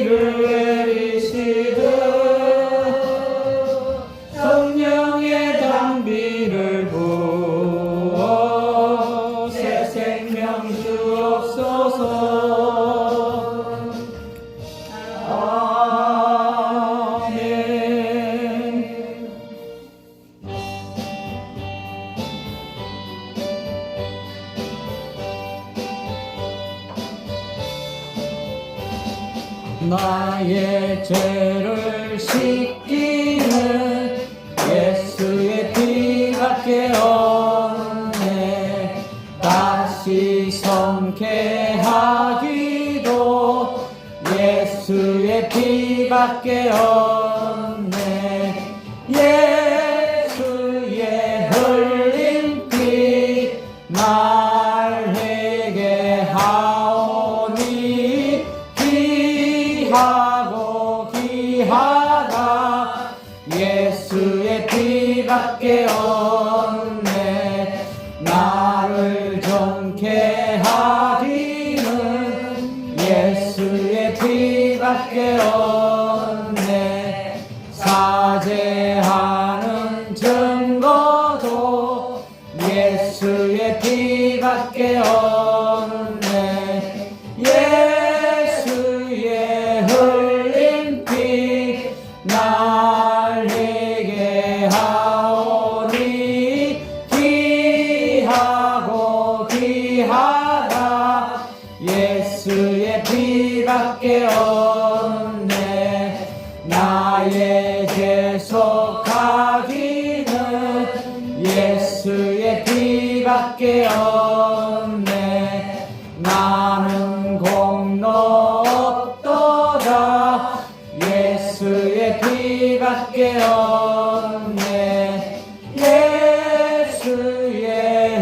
비를 내리시듯 성령의 담비를 부어 새 생명 주옵소서. 아멘. 나의 죄를 씻기는 예수의 피밖에 없네. 다시 성케하기도 예수의 피밖에 없네. 예수의 흘린 피 날 회개하오니 귀하고 귀하다. 예수의 피밖에 없네. 나를 정케 하기는 예수의 피밖에 없네. 사죄하는 증거도 예수의 피밖에 없네. 예수의 흘린 피 날 회개하오니 귀하고 귀하다. 예수의 피밖에 없네. 나의 죄 속하기는 예수의 피밖에 없네. 나는 공로 없도다. 예수의 피밖에 없네. 예수의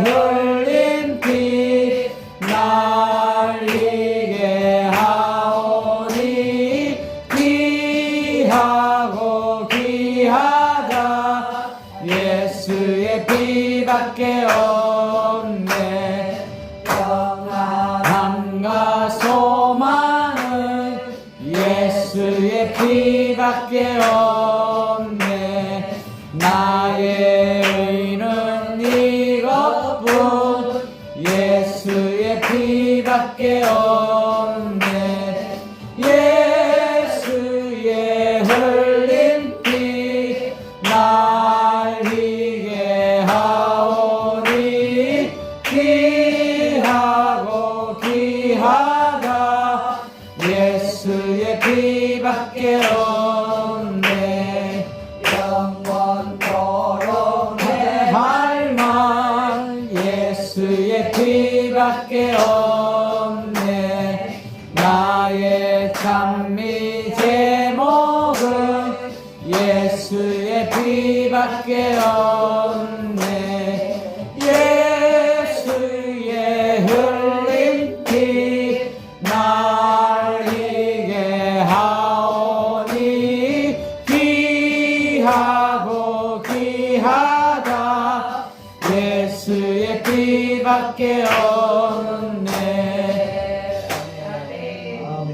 흘린 피 날 이게 하오니 귀하고 귀하다. 예수의 피밖에 없네. 평안함과 소망은 예수의 피밖에 없네. 나의 의는 이것뿐 예수의 피밖에 없네. 예수의 흘린 피 날 이게 하오니 귀하고 귀하다. 예수의 피밖에 없네. 영원토록 내 할망 예수의 피밖에 없네. 나의 찬미 제목은 예수의 피밖에 없네. 예수의 흘린 피 날 이게 하오니 귀하고 귀하다. 예수의 피밖에 없네. 아멘.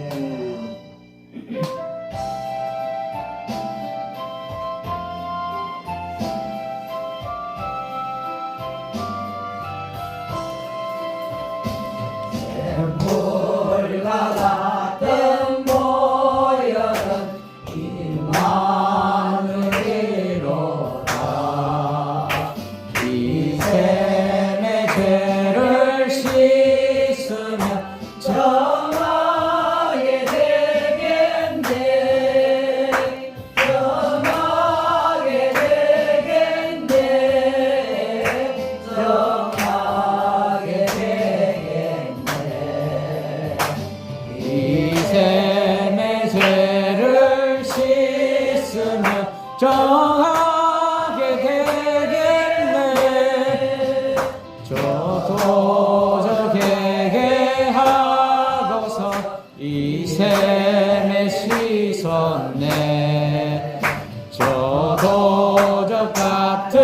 샘물과 같은 모여는 임마누엘이로다. 이 샘의 죄를 씻으면 정하게 되겠네. 정하게 되겠네. 정하게 되겠네. 이 샘의 죄를 씻으면 정하게 되겠네. 저도 저게 하고서 이 샘에 씻었네. 저도 저 같은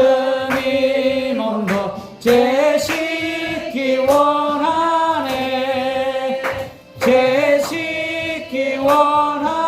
이 몸도 제 씻기 원하네. 제 씻기 원하네.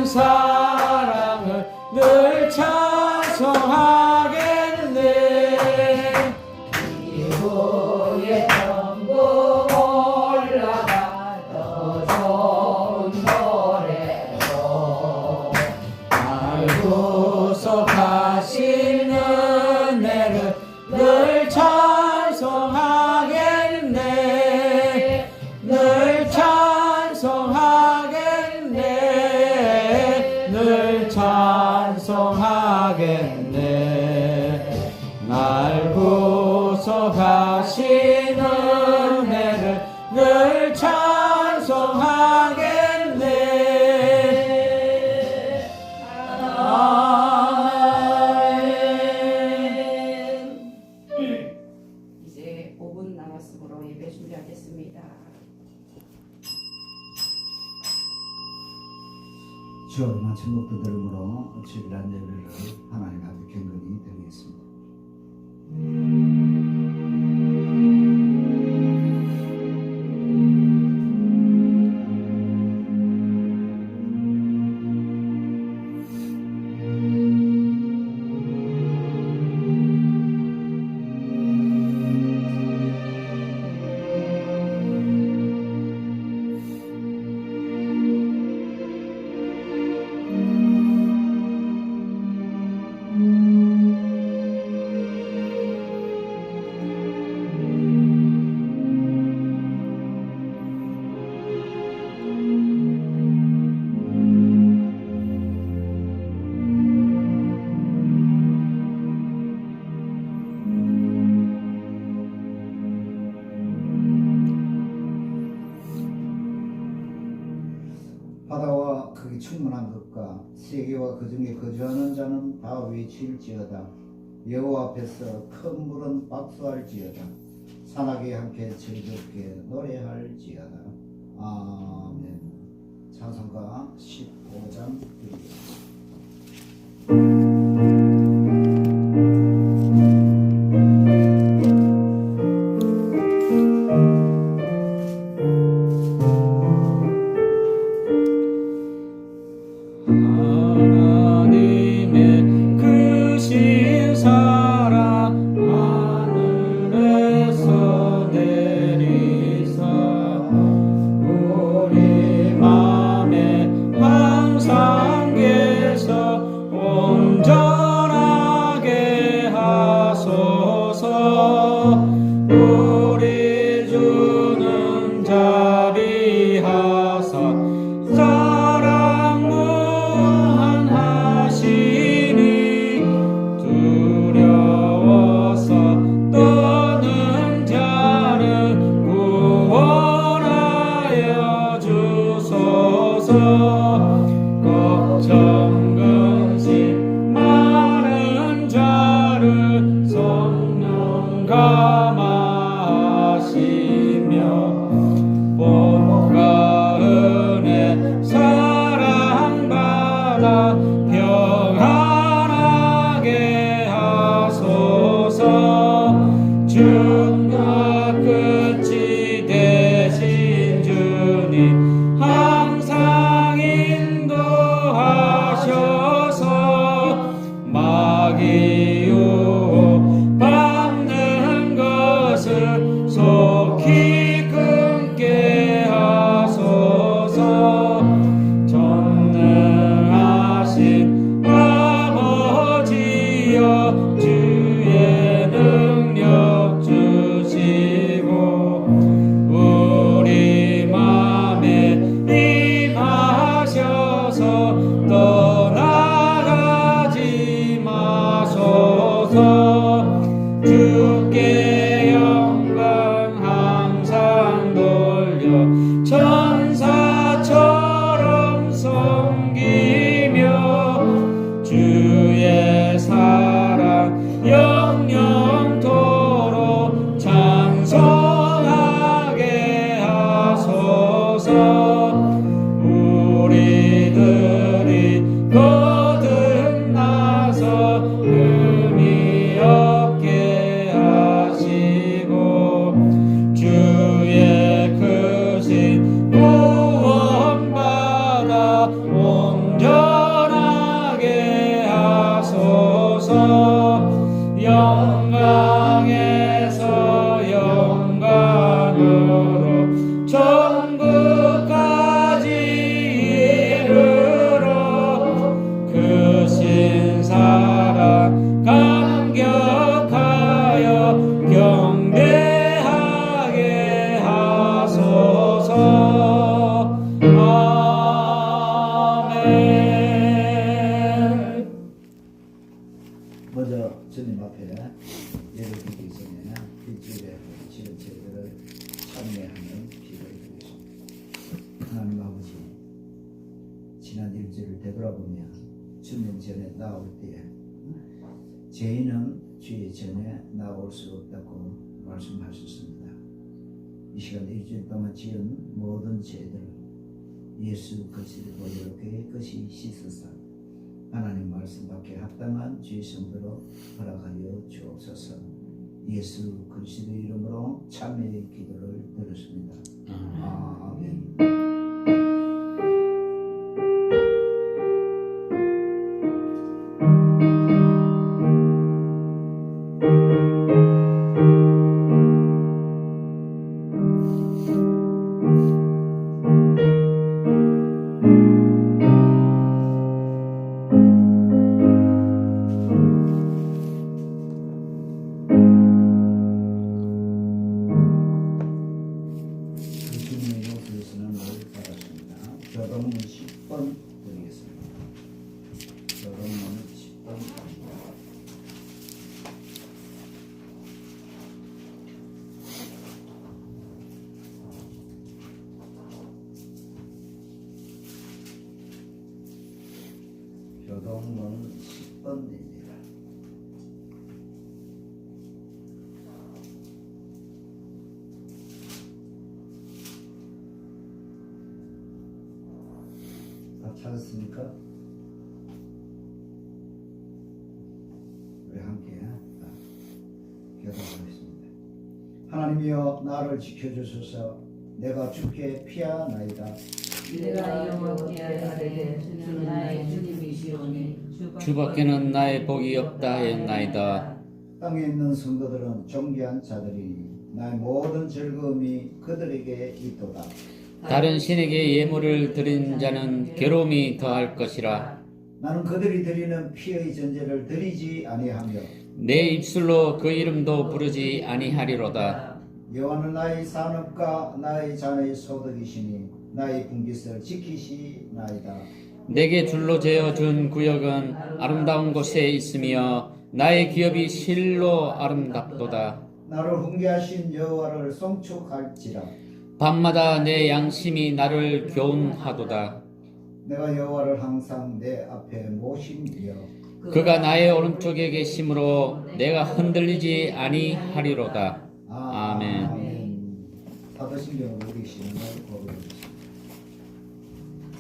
사랑을 늘 찬송하겠네. 이후에 전부 올라가 더 좋은 노래로 날 구속하신 은혜를 늘 찬송하겠네. 늘 찬송하겠네. 늘 찬송하겠네. 날 구속하신 은혜를 늘 찬송하겠네. 아멘. 이제 5분 남았으므로 예배 준비하겠습니다. 주여 마친 것도 들음으로 주일날 예배를 하나님 앞에 경건히 드리겠습니다. 바다와 크기 충만한 것과 세계와 그 중에 거주하는 자는 다 외칠지어다. 여호와 앞에서 큰 물은 박수할지어다. 산악이 함께 즐겁게 노래할지어다. 아멘. 찬송가 15장 드리겠습니다. 하나님의 크신 사랑 하늘에서 내리사 우리 맘에 항상 계셔 온 온전하게 하소서. 영광에서 영광으로 천국까지 이르러 그 신사랑 감격하여 경배하게 하소서. 아멘. 먼저 주님 앞에 예배드리기 전에 일주일에 지은 제들을 참여하는 기도를 드리겠습니다. 하나님 아버지, 지난 일주일을 되돌아보며 주님 전에 나올 때에 죄인은 주의 전에 나올 수 없다고 말씀하셨습니다. 이 시간 일주일 동안 지은 모든 죄들을 예수 그리스도 보혈로 깨끗이 씻으사 하나님 말씀 받게 합당한 주의 성도로 허락하여 주옵소서. 예수 그리스도 이름으로 참회의 기도를 드렸습니다. 아멘. 주님의 요구에서는 늘 받았습니다. 교동문 10번 드리겠습니다. 교동문 10번 교동문 10번입니다. 다 찾았습니까? 우리 함께 교독하겠습니다. 하나님이여 나를 지켜주소서. 내가 주께 피하나이다. 내가 여호와께 아뢰되 주는 나의 주님이시오니 주밖에는 나의 복이 없다 하였나이다. 땅에 있는 성도들은 존귀한 자들이니 나의 모든 즐거움이 그들에게 있도다. 다른 신에게 예물을 드린 자는 괴로움이 더할 것이라. 나는 그들이 드리는 피의 전제를 드리지 아니하며 내 입술로 그 이름도 부르지 아니하리로다. 여호와는 나의 산업과 나의 자녀의 소득이시니 나의 분깃을 지키시나이다. 내게 줄로 재어 준 구역은 아름다운 곳에 있으며 나의 기업이 실로 아름답도다. 나를 훈계하신 여호와를 송축할지라. 밤마다 내 양심이 나를 교훈하도다. 내가 여호와를 항상 내 앞에 모심이여 그가 나의 오른쪽에 계심으로 내가 흔들리지 아니하리로다. 아멘. 사도신경을 읽으시는 걸 보여주겠습니다.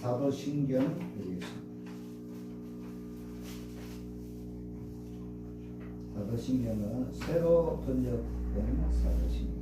사도신경 읽겠습니다. 사도신경은 새로 번역된 사도신경.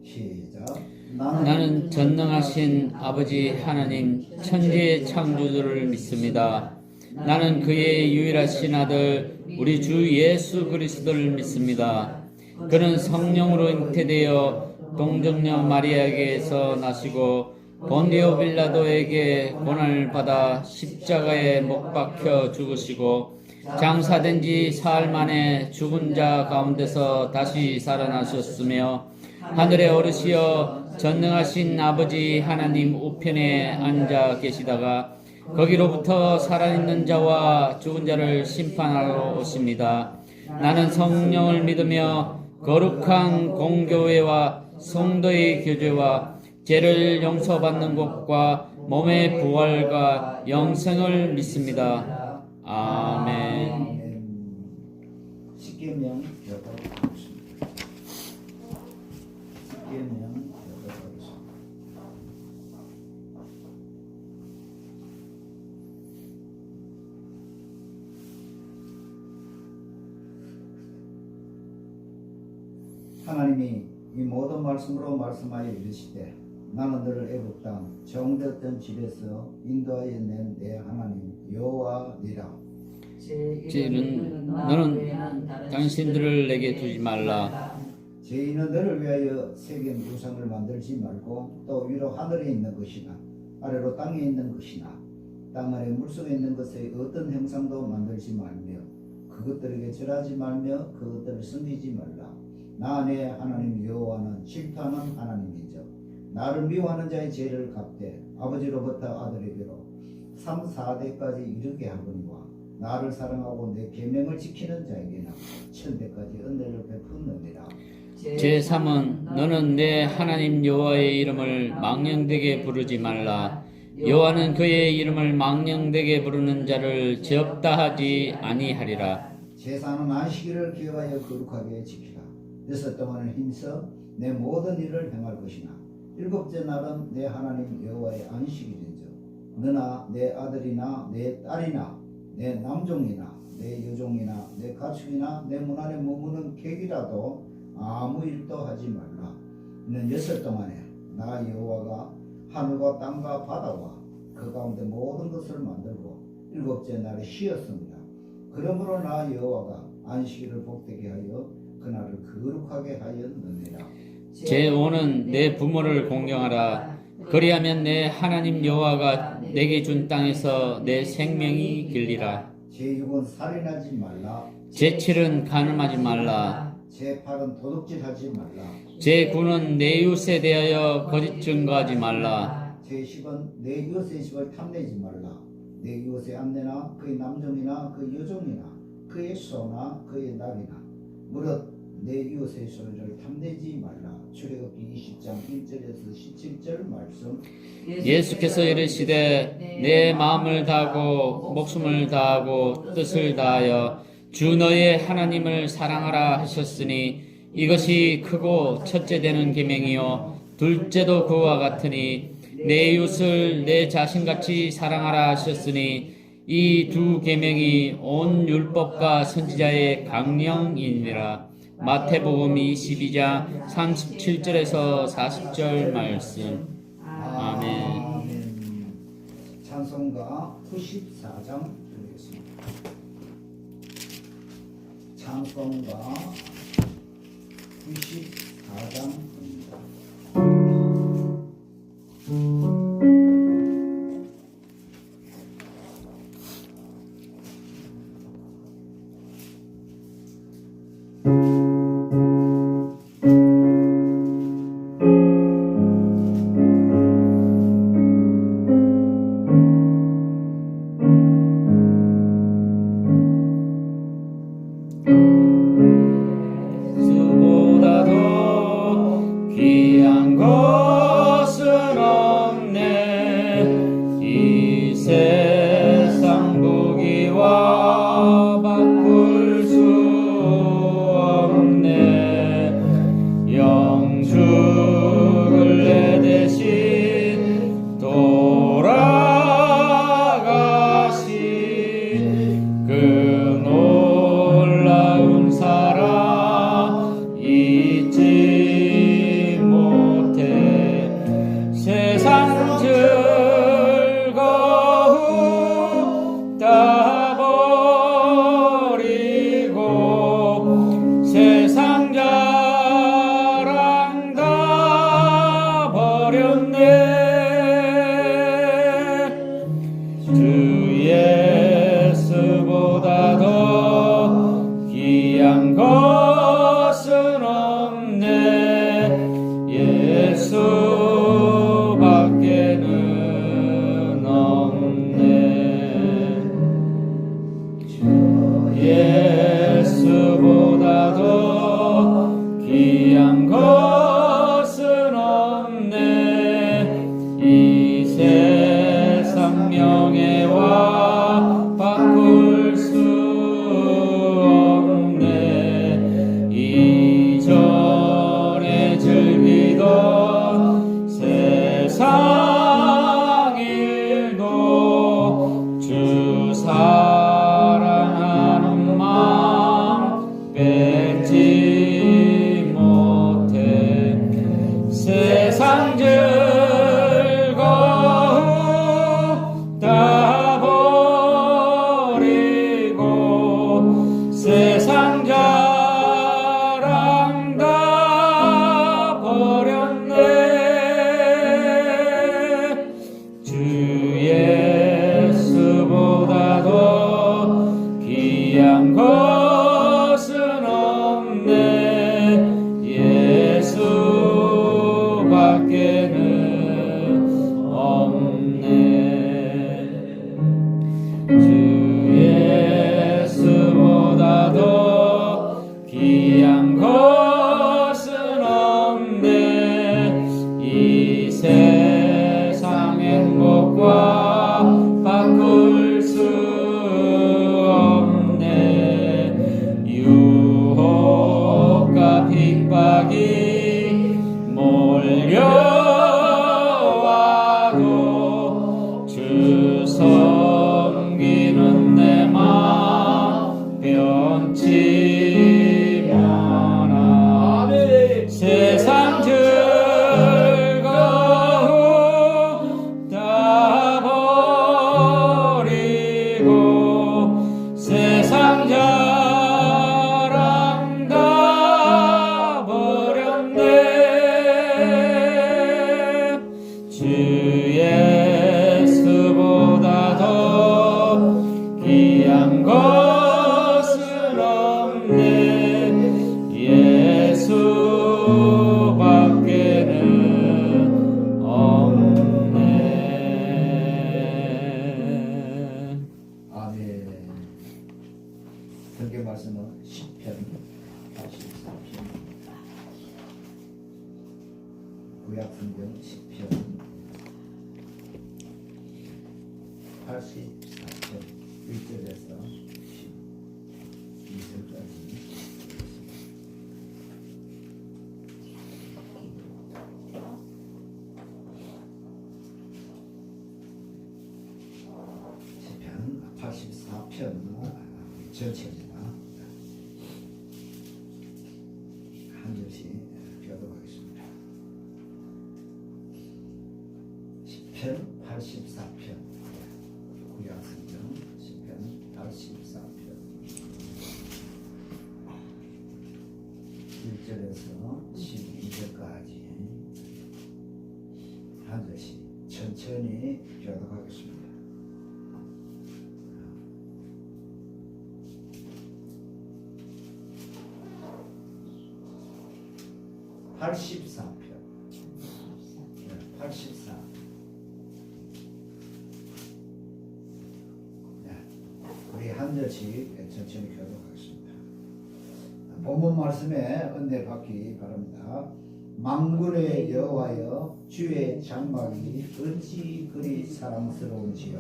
시작. 나는 전능하신 아버지 하나님 천지의 창조주를 믿습니다. 나는 그의 유일하신 아들 우리 주 예수 그리스도를 믿습니다. 그는 성령으로 잉태되어 동정녀 마리아에게서 나시고 본디오 빌라도에게 고난을 받아 십자가에 못 박혀 죽으시고 장사된 지 사흘 만에 죽은 자 가운데서 다시 살아나셨으며 하늘에 오르시어 전능하신 아버지 하나님 우편에 앉아 계시다가 거기로부터 살아있는 자와 죽은 자를 심판하러 오십니다. 나는 성령을 믿으며 거룩한 공교회와 성도의 교제와 죄를 용서받는 것과 몸의 부활과 영생을 믿습니다. 아멘. 십계명 교독하겠습니다. 십계명 교독하겠습니다. 하나님이 이 모든 말씀으로 말씀하여 이르시되 나는 너를 애굽 땅 정되었던 집에서 인도하여 낸 내 하나님 여호와니라. 제1은 너는 당신들을 내게 두지 말라. 제2는 너를 위하여 세계 우상을 만들지 말고 또 위로 하늘에 있는 것이나 아래로 땅에 있는 것이나 땅 아래 물속에 있는 것의 어떤 형상도 만들지 말며 그것들에게 절하지 말며 그것들을 섬기지 말라. 나 내 하나님 여호와는 질투하는 하나님이죠. 나를 미워하는 자의 죄를 갚되 아버지로부터 아들에게로 3, 4대까지 이르게 하거니와 나를 사랑하고 내 계명을 지키는 자에게는 천대까지 은혜를 베푸느니라. 제3은 너는 내 하나님 여호와의 이름을 망령되게 부르지 말라. 여호와는 그의 이름을 망령되게 부르는 자를 죄 없다 하지 아니하리라. 제4는 안식일을 기억하여 거룩하게 지키라. 6 동안을 힘써 내 모든 일을 행할 것이나 7째 날은 내 하나님 여호와의 안식일인즉 너나 내 아들이나 내 딸이나 내 남종이나 내 여종이나 내 가축이나 내 문 안에 머무는 객이라도 아무 일도 하지 말라. 이는 6 동안에 나 여호와가 하늘과 땅과 바다와 그 가운데 모든 것을 만들고 7째 날에 쉬었습니다. 그러므로 나 여호와가 안식일을 복되게 하여 그날을 거룩하게 하였느니라. 제5는 내 부모를 공경하라. 그리하면 내 하나님 여호와가 내게 준 땅에서 내 생명이 길리라. 제6은 살인하지 말라. 제7은 간음하지 말라. 제8은 도둑질하지 말라. 제9는 내 이웃에 대하여 거짓 증거하지 말라. 제10은 내 이웃의 집을 탐내지 말라. 내 이웃의 암내나 그의 남종이나 그 여종이나 그의 소나 그의 낙이나 무릇 내 이웃의 소유를 탐내지 말라. 출애굽기 20장 1절에서 17절 말씀. 예수께서 이르시되 내 마음을 다하고 목숨을 다하고 뜻을 다하여 주 너의 하나님을 사랑하라 하셨으니 이것이 크고 첫째 되는 계명이요 둘째도 그와 같으니 내 이웃을 내 자신같이 사랑하라 하셨으니 이 두 계명이 온 율법과 선지자의 강령이니라. 마태복음 22장 37절에서 40절 말씀. 아멘. 찬송가 94장 드리겠습니다. 찬송가 94장입니다. 수보다도 성경 10편 84편 1절에서 12절까지 시편 84편 전체입니다. 한 절씩 교독하겠습니다. 시편 84편 구약성경 시편 84편 1절에서 12절까지 한 절씩 천천히 교독하겠습니다. 84편 84 우리 한 절씩 천천히 교독하겠습니다. 본문 말씀에 은혜 받기 바랍니다. 만군의 여호와여 주의 장막이 어찌 그리 사랑스러운지요.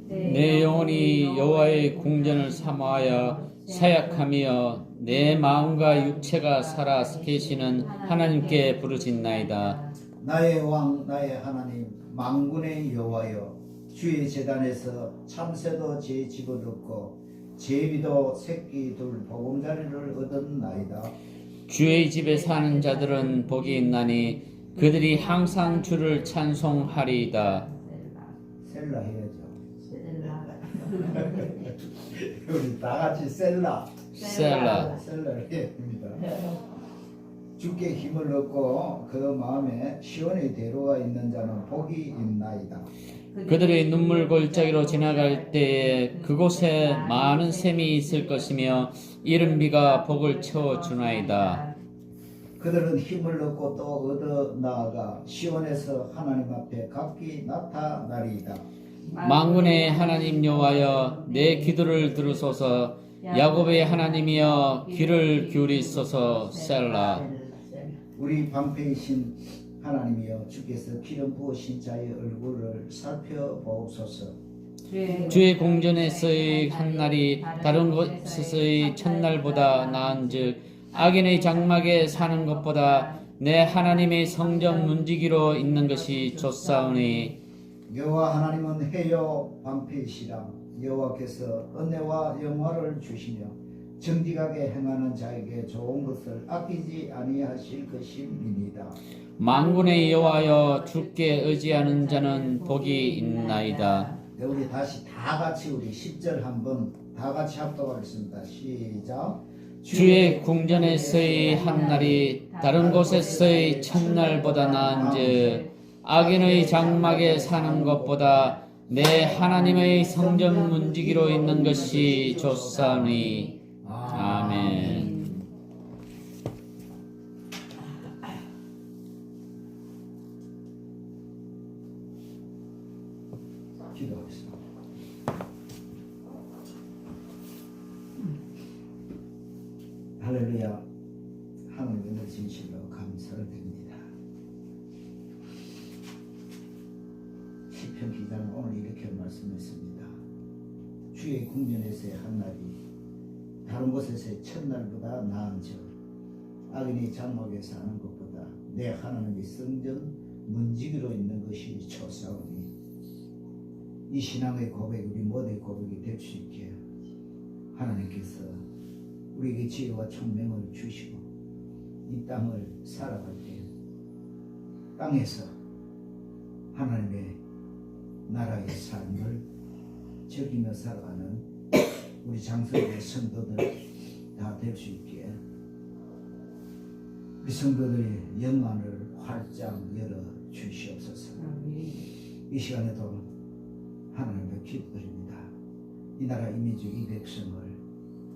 내 영혼이 여호와의 궁전을 사모하여 사약하며 내 마음과 육체가 살아 계시는 하나님께 부르짖나이다. 나의 왕 나의 하나님 만군의 여호와여 주의 제단에서 참새도 제 집을 얻고 제비도 새끼 둘 보금자리를 얻었나이다. 주의 집에 사는 자들은 복이 있나니 그들이 항상 주를 찬송하리이다. 셀라 해야죠. 셀라. 우리 다 같이 셀라 셀라. 해야 됩니다. 주께 힘을 얻고 그 마음에 시온의 대로가 있는 자는 복이 있나이다. 그들의 눈물 골짜기로 지나갈 때에 그곳에 많은 샘이 있을 것이며 이른 비가 복을 채워주나이다. 그들은 힘을 얻고 또 얻어 나아가 시온에서 하나님 앞에 각기 나타나리이다. 만군의 하나님 여호와여 내 기도를 들으소서. 야곱의 하나님이여 귀를 기울이소서. 셀라. 우리 방패이신 하나님이여 주께서 기름 부으신 자의 얼굴을 살펴보옵소서. 주의 궁전에서의 한날이 다른 곳에서의 첫날보다 나은즉 악인의 장막에 사는 것보다 내 하나님의 성전 문지기로 있는 것이 좋사오니 여호와 하나님은 해요 방패이시라. 여호와께서 은혜와 영화를 주시며 정직하게 행하는 자에게 좋은 것을 아끼지 아니하실 것임이니이다. 만군의 여호와여 주께 의지하는 자는 복이 있나이다. 네, 우리 다시 다 같이 우리 10절 한번 다 같이 합독하겠습니다. 시작. 주의 궁전에서의 한날이 다른 곳에서의 첫날보다 나은즉 악인의 장막에 사는 것보다 내 하나님의 성전 문지기로 있는 것이 좋사오니 아멘. 기도하겠습니다. 할렐루야. 하나님의 진실로 감사를 드립니다. 시편 기자는 오늘 이렇게 말씀했습니다. 주의 궁전에서의 한날이 다른 곳에서의 첫날보다 나은즉 악인의 장막에 사는 것보다 내 하나님의 성전 문지기로 있는 것이 좋사오니 이 신앙의 고백 우리 모두의 고백이 될 수 있게 하나님께서 우리에게 지혜와 총명을 주시고 이 땅을 살아갈 때 땅에서 하나님의 나라의 삶을 즐기며 살아가는 우리 장성의 성도들 다 될 수 있게 우리 성도들의 영안을 활짝 열어 주시옵소서. 이 시간에도 하나님을 기도드립니다. 이 나라 이민족 이 백성을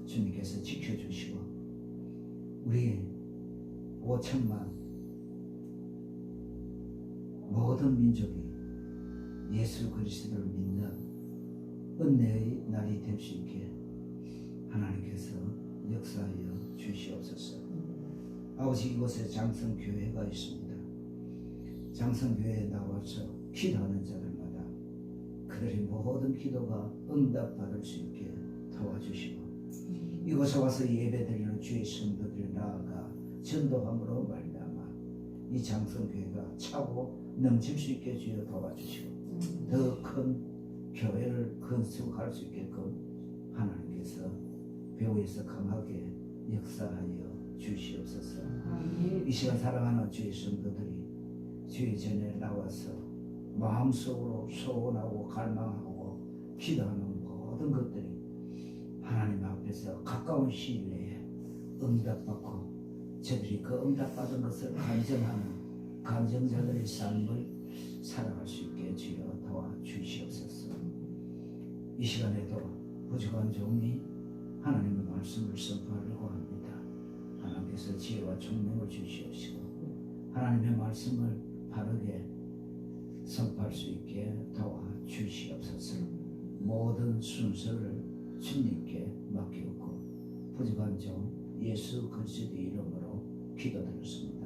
주님께서 지켜주시고 우리 5천만 모든 민족이 예수 그리스도를 믿는 은혜의 날이 될 수 있게 하나님께서 역사하여 주시옵소서. 아버지 이곳에 장성교회가 있습니다. 장성교회에 나와서 기도하는 자들마다 그들의 모든 기도가 응답받을 수 있게 도와주시고 이곳에 와서 예배드리는 주의 성도들이 나아가 전도함으로 말미암아 이 장성교회가 차고 넘칠 수 있게 주여 도와주시고 더 큰 교회를 건축할 수 있게끔 하나님께서 교회에서 강하게 역사하여 주시옵소서. 이 시간 사랑하는 주의 성도들이 주의 전에 나와서 마음속으로 소원하고 갈망하고 기도하는 모든 것들이 하나님 앞에서 가까운 시일 내에 응답받고 저들이 그 응답받은 것을 간증하는 간증자들의 삶을 살아갈 수 있게 주여 도와주시옵소서. 이 시간에도 부족한 종이 하나님의 말씀을 선포하려고 합니다. 하나님께서 지혜와 총명을 주시옵시고 하나님의 말씀을 바르게 선포할 수 있게 도와주시옵소서. 모든 순서를 주님께 맡기고 부족한 종 예수 그리스도의 이름으로 기도드렸습니다.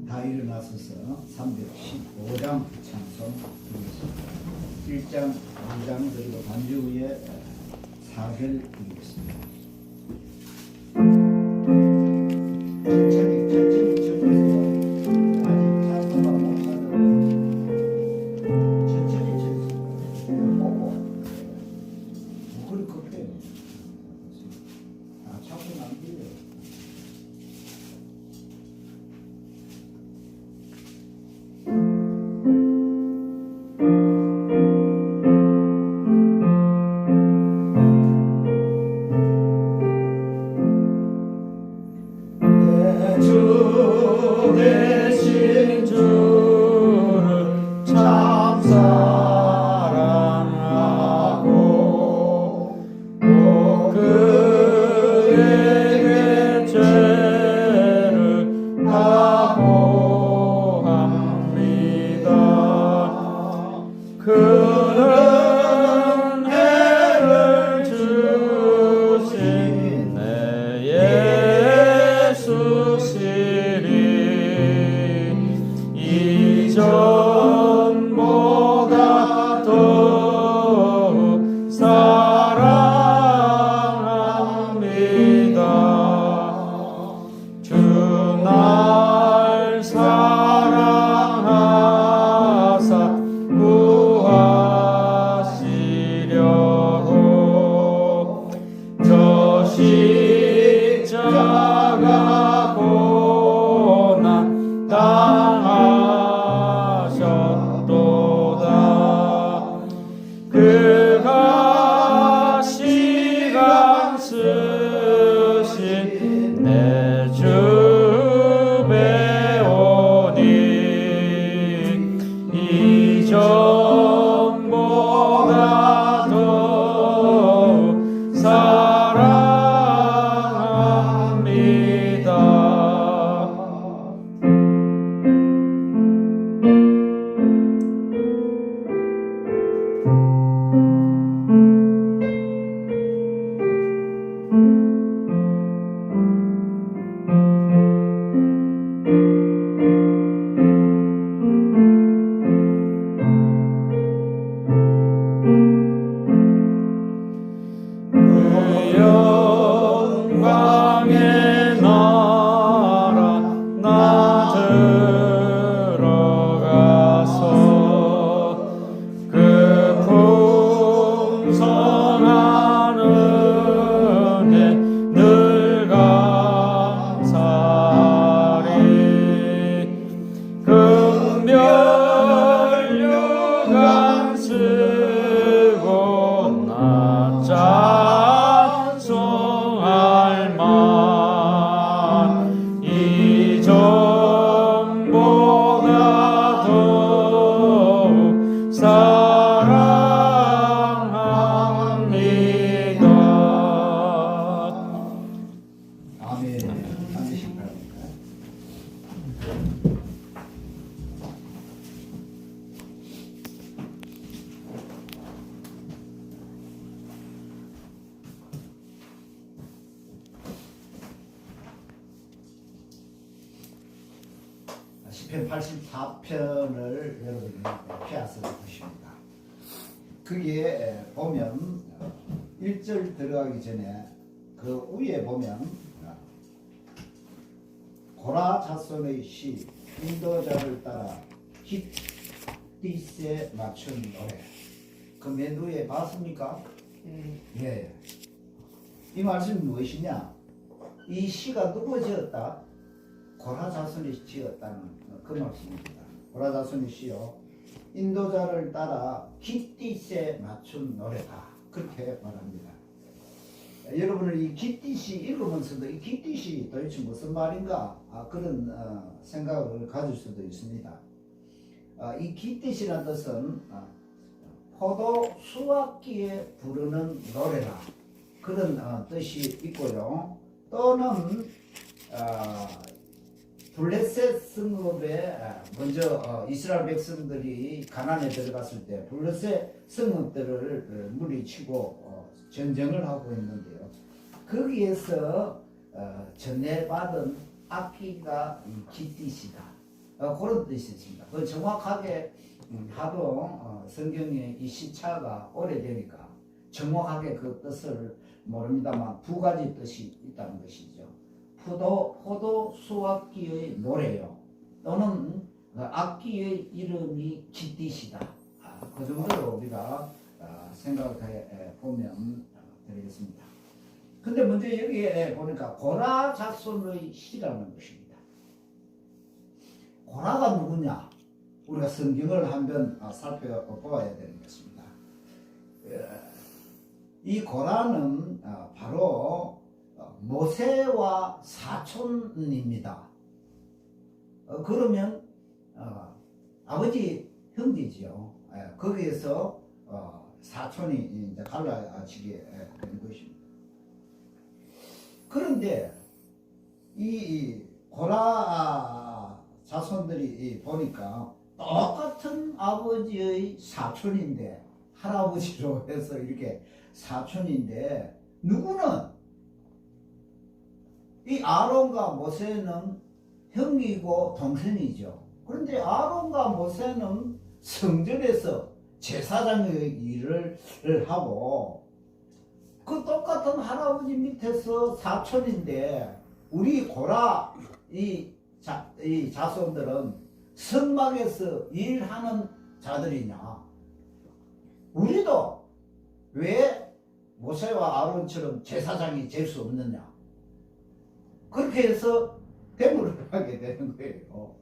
다 일어나서서 315장 찬송 드리겠습니다. 1장, 2장 그리고 반주 후에 4절 드리겠습니다. 천천히 쳐주세요. 아직 찬송가 못 사도 천천히 쳐주세요. 보고 목을 급해요. 자꾸 남기래요. 주 대신 주를 참 사랑하고 또 그에게 죄를 다보합니다. 그는 해를 주신 내 예수시리 이전보다 더욱 사랑합니다. 주 나 앉으시기 바랍니다. 시편 84편을 여러분이 폐하서 보십니다. 거기에 보면 1절 들어가기 전에 그 위에 보면 고라 자손의 시 인도자를 따라 깃디스에 맞춘 노래. 그 맨 위에 봤습니까? 예. 이 말씀이 무엇이냐? 이 시가 누구 지었다? 고라 자손이 지었다는 그 말씀입니다. 고라 자손이 시요 인도자를 따라 깃디스에 맞춘 노래다. 그렇게 말합니다. 여러분은 이 깃디시 읽으면서도 이 깃디시 도대체 무슨 말인가 그런 생각을 가질 수도 있습니다. 이 깃디시라는 뜻은 포도 수확기에 부르는 노래라 그런 뜻이 있고요. 또는 블레셋 성읍에 먼저 이스라엘 백성들이 가나안에 들어갔을 때 블레셋 성읍들을 물리치고 전쟁을 하고 있는데요. 거기에서 전해받은 악기가 깃디시다. 그런 뜻이 있습니다. 그 정확하게 하도 성경에 이 시차가 오래되니까 정확하게 그 뜻을 모릅니다만 두 가지 뜻이 있다는 것이죠. 포도 수확기의 노래요. 또는 악기의 이름이 깃디시다. 그 정도로 우리가 생각해 보면 되겠습니다. 근데 먼저 여기에 보니까 고라 자손의 시라는 것입니다. 고라가 누구냐? 우리가 성경을 한번 살펴보아야 되는 것입니다. 이 고라는 바로 모세와 사촌입니다. 그러면 아버지 형제지요. 거기에서 사촌이 이제 갈라지게 되는 것입니다. 그런데 이 고라 자손들이 보니까 똑같은 아버지의 사촌인데 할아버지로 해서 이렇게 사촌인데 누구는 이 아론과 모세는 형이고 동생이죠. 그런데 아론과 모세는 성전에서 제사장의 일을 하고 그 똑같은 할아버지 밑에서 사촌인데 우리 고라 이 자손들은 성막에서 일하는 자들이냐? 우리도 왜 모세와 아론처럼 제사장이 될 수 없느냐? 그렇게 해서 대물을 하게 되는 거예요.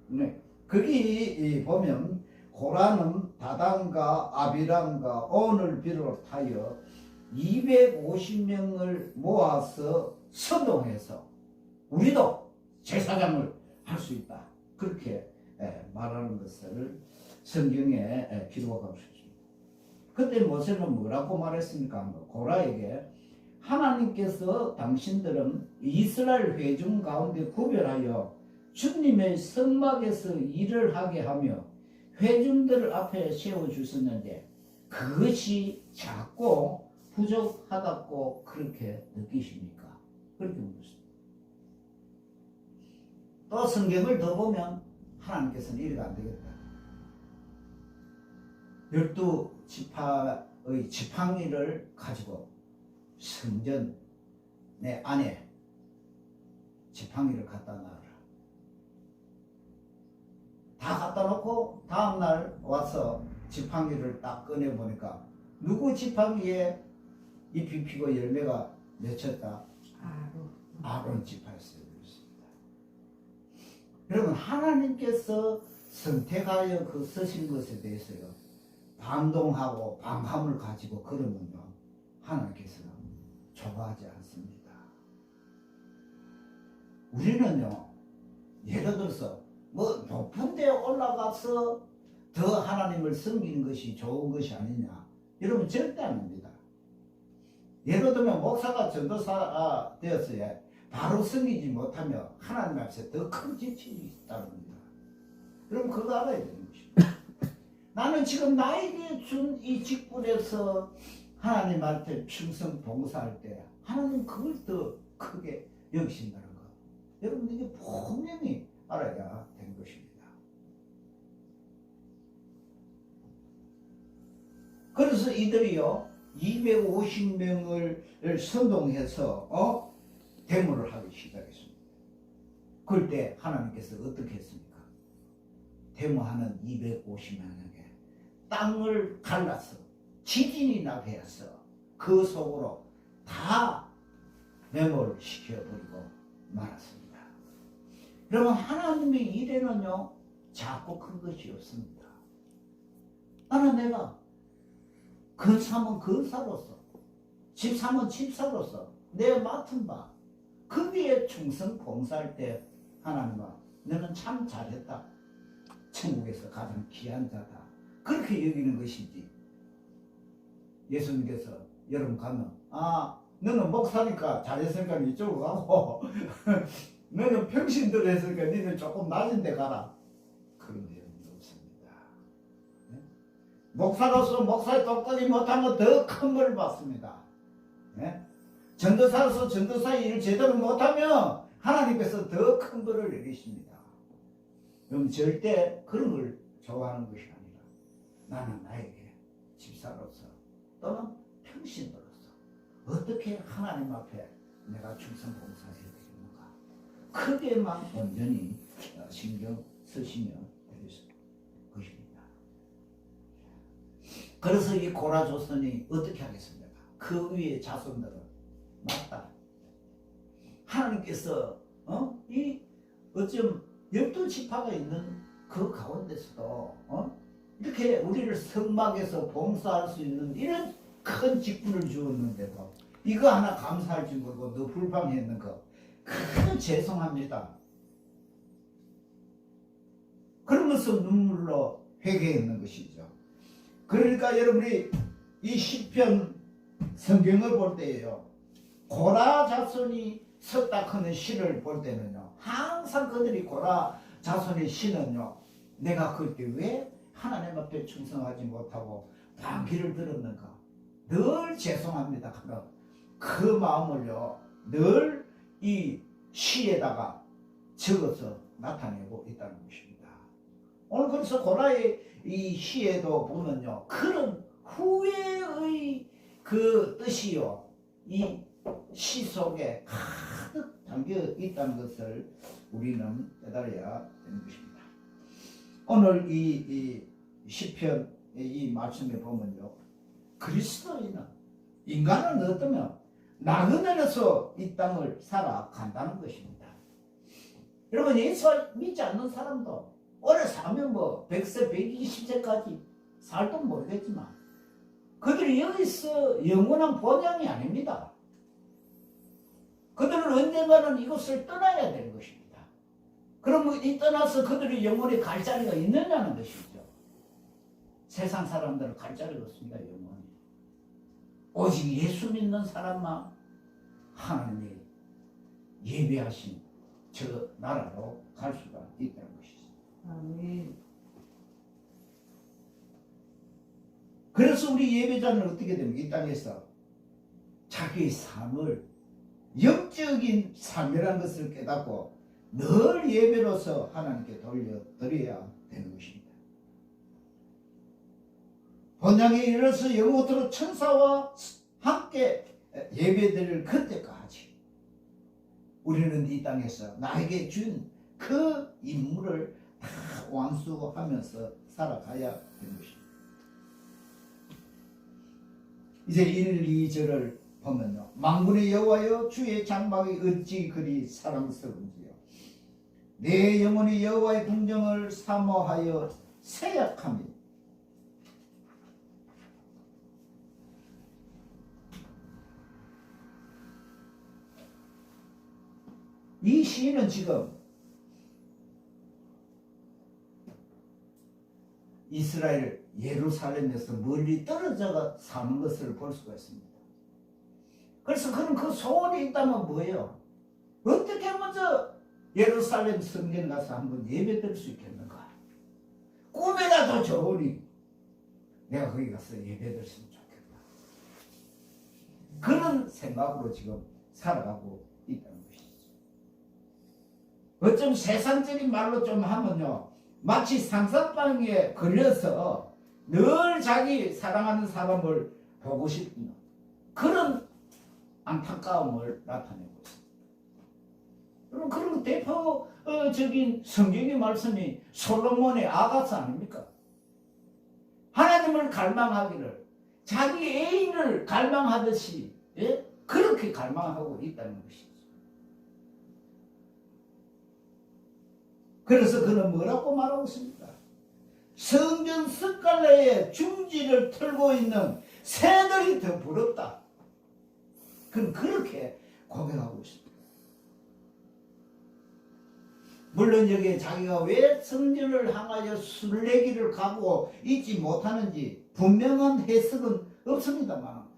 네. 거기 보면 고라는 다단과 아비람과 온을 비롯하여 250명을 모아서 선동해서 우리도 제사장을 할 수 있다. 그렇게 말하는 것을 성경에 기록하고 있습니다. 그때 모세는 뭐라고 말했습니까? 고라에게 하나님께서 당신들은 이스라엘 회중 가운데 구별하여 주님의 성막에서 일을 하게 하며 회중들 앞에 세워주셨는데 그것이 작고 부족하다고 그렇게 느끼십니까? 그렇게 묻습니다. 또 성경을 더 보면 하나님께서는 이래가 안 되겠다. 12지파의 지팡이를 가지고 성전 내 안에 지팡이를 갖다 놔라. 다 갖다 놓고 다음날 와서 지팡이를 딱 꺼내보니까 누구 지팡이에 잎이 피고 열매가 맺혔다? 아론 지파였어요. 여러분 하나님께서 선택하여 그 쓰신 것에 대해서요 반동하고 반감을 가지고 그러면요 하나님께서는 좋아하지 않습니다. 우리는요 예를 들어서 뭐 높은 데 올라가서 더 하나님을 섬기는 것이 좋은 것이 아니냐, 여러분 절대 아닙니다. 예를 들면 목사가 전도사 되었어요. 바로 섬기지 못하며 하나님 앞에서 더 큰 지침이 있답니다. 여러분 그거 알아야 되는 것입니다. 나는 지금 나에게 준 이 직분에서 하나님 앞에 충성 봉사할 때 하나님 그걸 더 크게 여기신다는 것. 여러분 이게 분명히 알아야 되는 것입니다. 그래서 이들이요 250명을 선동해서 데모를 하기 시작했습니다. 그럴 때 하나님께서 어떻게 했습니까? 데모하는 250명에게 땅을 갈라서 지진이 나게 해서 그 속으로 다 매몰 시켜버리고 말았습니다. 여러분 하나님의 일에는요 작고 큰 것이 없습니다. 나는 내가 근사면 근사로서 집사면 집사로서 내 맡은 바 거기에 충성 봉사할 때 하나님아 너는 참 잘했다. 천국에서 가장 귀한 자다. 그렇게 여기는 것이지. 예수님께서 여러분 가면 너는 목사니까 잘했으니까 이쪽으로 가고 너는 평신들 했으니까 너는 조금 낮은 데 가라. 그런 내용이 없습니다. 네? 목사로서 목사의 똑똑히 못하면 더 큰 벌을 받습니다. 네? 전도사로서 전도사의 일을 제대로 못하면 하나님께서 더 큰 벌을 내리십니다. 그럼 절대 그런 걸 좋아하는 것이 아니라 나는 나에게 집사로서 또는 평신으로서 어떻게 하나님 앞에 내가 충성 봉사해야 되겠는가 크게만 온전히 신경 쓰시면 될 것입니다. 그래서 이 고라 조선이 어떻게 하겠습니까? 그 위에 자손들은 맞다. 하나님께서 이 어쩜 12지파가 있는 그 가운데서도 이렇게 우리를 성막에서 봉사할 수 있는 이런 큰 직분을 주었는데도 이거 하나 감사할 줄 모르고 너 불방했는 거 큰 죄송합니다. 그러면서 눈물로 회개했는 것이죠. 그러니까 여러분이 이 시편 성경을 볼 때에요 고라 자손이 섰다 크는 시를 볼 때는요 항상 그들이 고라 자손의 시는요 내가 그때 왜 하나님 앞에 충성하지 못하고 방귀를 들었는가 늘 죄송합니다 하는 그 마음을요 늘 이 시에다가 적어서 나타내고 있다는 것입니다. 오늘 그래서 고라의 이 시에도 보면요 그런 후회의 그 뜻이요 이 시 속에 가득 담겨 있다는 것을 우리는 깨달아야 되는 것입니다. 오늘 이 시편 이 말씀에 보면요 그리스도인은 인간은 어떠면 나그네로서 이 땅을 살아간다는 것입니다. 여러분 예수 믿지 않는 사람도 오래 살면 뭐 100세 120세까지 살도 모르겠지만 그들이 여기서 영원한 보장이 아닙니다. 그들은 언젠가는 이곳을 떠나야 되는 것입니다. 그럼 이 떠나서 그들이 영원히 갈 자리가 있느냐는 것이죠. 세상 사람들은 갈 자리가 없습니다. 영원히. 오직 예수 믿는 사람만 하나님이 예배하신 저 나라로 갈 수가 있다는 것이죠. 아멘. 그래서 우리 예배자는 어떻게 됩니까? 이 땅에서 자기의 삶을 영적인 삶이라는 것을 깨닫고 늘 예배로서 하나님께 돌려드려야 되는 것입니다. 본향에 이르러서 영원토록 천사와 함께 예배드릴 그때까지 우리는 이 땅에서 나에게 준 그 임무를 다 완수하면서 살아가야 되는 것입니다. 이제 1, 2절을 보면요 만군의 여호와여 주의 장막이 어찌 그리 사랑스러운지요 내 영혼이 여호와의 궁정을 사모하여 새약함이 이 시인은 지금 이스라엘 예루살렘에서 멀리 떨어져 사는 것을 볼 수가 있습니다. 그래서 그런 그 소원이 있다면 뭐예요? 어떻게 하면 저 예루살렘 성전 가서 한번 예배드릴 수 있겠는가? 꿈에라도 좋으니 내가 거기 가서 예배드렸으면 좋겠다. 그런 생각으로 지금 살아가고 있다는 것이죠. 어쩜 세상적인 말로 좀 하면요, 마치 상상방에 걸려서 늘 자기 사랑하는 사람을 보고 싶은 그런 안타까움을 나타내고 있습니다. 여러분, 그런 대표적인 성경의 말씀이 솔로몬의 아가스 아닙니까? 하나님을 갈망하기를 자기 애인을 갈망하듯이, 예? 그렇게 갈망하고 있다는 것이죠. 그래서 그는 뭐라고 말하고 있습니까? 성전 석갈래에 중지를 틀고 있는 새들이 더 부럽다. 그는 그렇게 고백하고 있습니다. 물론 여기에 자기가 왜 성전을 향하여 순례길을 가고 있지 못하는지 분명한 해석은 없습니다만,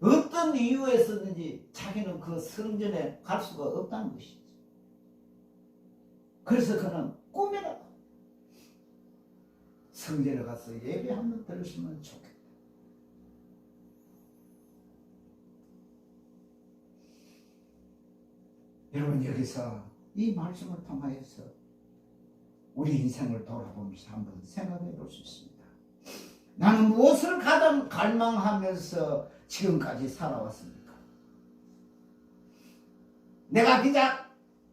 어떤 이유에서든지 자기는 그 성전에 갈 수가 없다는 것이죠. 그래서 그는 꿈이라도 성전에 가서 예배 한번 들었으면 좋겠다. 여러분, 여기서 이 말씀을 통하여서 우리 인생을 돌아보면서 한번 생각해 볼 수 있습니다. 나는 무엇을 가장 갈망하면서 지금까지 살아왔습니까? 내가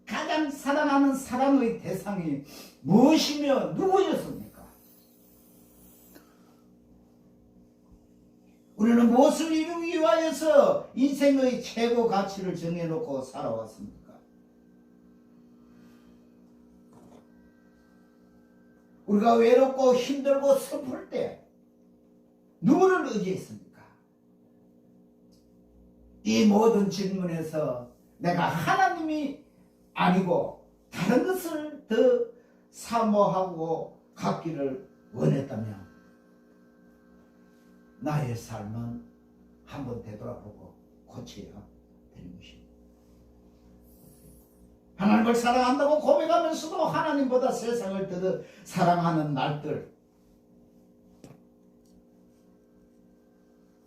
가장 사랑하는 사람의 대상이 무엇이며 누구였습니까? 우리는 무엇을 이루기 위하여서 인생의 최고 가치를 정해놓고 살아왔습니까? 우리가 외롭고 힘들고 슬플 때 누구를 의지했습니까? 이 모든 질문에서 내가 하나님이 아니고 다른 것을 더 사모하고 갖기를 원했다면 나의 삶은 한번 되돌아보고 고쳐야 되는 것입니다. 하나님을 사랑한다고 고백하면서도 하나님보다 세상을 더 사랑하는 날들,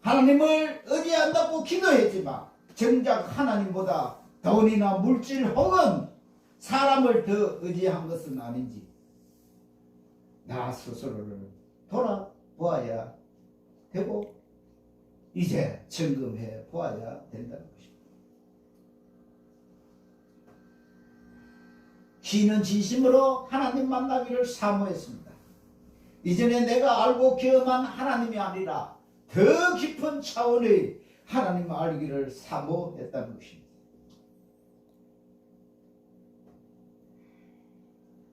하나님을 의지한다고 기도했지만 정작 하나님보다 돈이나 물질 혹은 사람을 더 의지한 것은 아닌지 나 스스로를 돌아보아야 되고 이제 점검해 보아야 된다는 것입니다. 시인은 진심으로 하나님 만나기를 사모했습니다. 이전에 내가 알고 경험한 하나님이 아니라 더 깊은 차원의 하나님을 알기를 사모했다는 것입니다.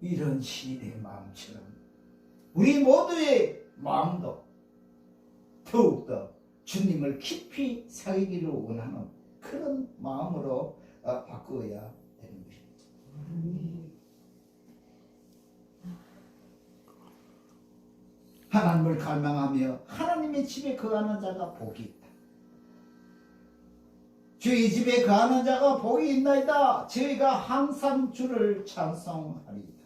이런 시인의 마음처럼 우리 모두의 마음도 더욱더 주님을 깊이 사귀기를 원하는 그런 마음으로 바꾸어야 되는 것입니다. 하나님을 갈망하며 하나님의 집에 거하는 자가 복이 있다. 주의 집에 거하는 자가 복이 있나이다. 저희가 항상 주를 찬송하리이다.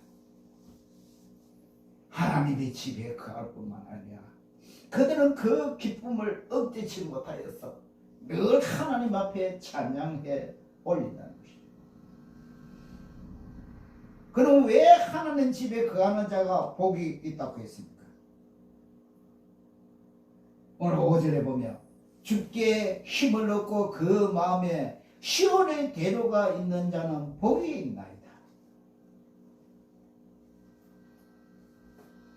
하나님의 집에 거할 뿐만 아니라 그들은 그 기쁨을 억제치 못하여서 늘 하나님 앞에 찬양해 올린다는 것입니다. 그럼 왜 하나님 집에 거하는 자가 복이 있다고 했습니까? 오늘 5절에 보면 주께 힘을 얻고 그 마음에 시온의 대로가 있는 자는 복이 있나이다.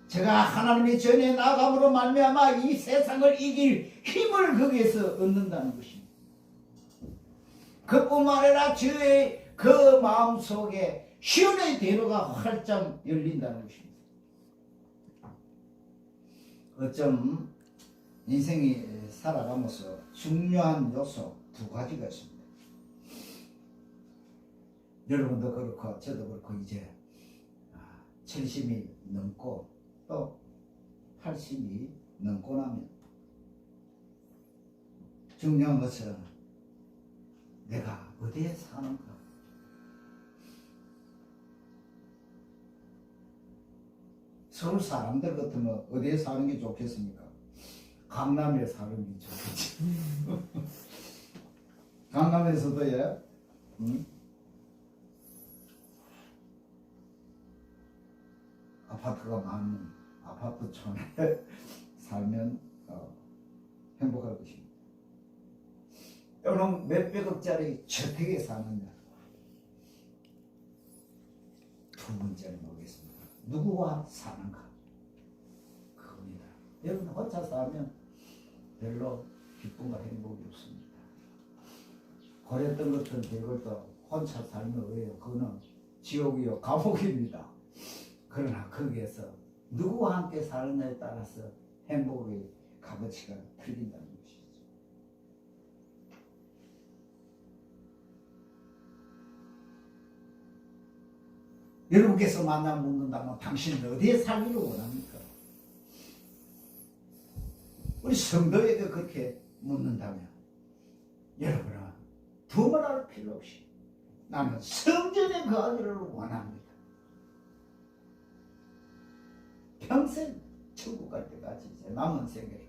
제가 하나님의 전에 나감으로 말미암아 이 세상을 이길 힘을 거기에서 얻는다는 것입니다. 그뿐만 아니라 저의 그 마음속에 시온의 대로가 활짝 열린다는 것입니다. 어쩜 인생이 살아가면서 중요한 요소 두 가지가 있습니다. 여러분도 그렇고 저도 그렇고 이제 70이 넘고 또 80이 넘고 나면 중요한 것은 내가 어디에 사는가, 서울 사람들 같으면 어디에 사는 게 좋겠습니까? 강남에 사는 게 좋겠지. 강남에서도 응? 아파트가 많은 아파트촌에 살면 행복할 것입니다. 또는 몇백억짜리 저택에 사느냐. 두 번째는 뭐겠습니까? 누구와 사는가? 그겁니다. 여러분 혼자 살면 별로 기쁨과 행복이 없습니다. 고랬던 것은 대걸도 혼자 살면 왜요? 그거는 지옥이요 감옥입니다. 그러나 거기에서 누구와 함께 사느냐에 따라서 행복의 값어치가 틀린다는 것이죠. 여러분께서 만나 묻는다면 당신은 어디에 살기를 원합니까? 우리 성도에게 그렇게 묻는다면 여러분은 두말할 필요 없이 나는 성전에 거하기를 원합니다. 평생 천국 갈 때까지 이제 남은 생애를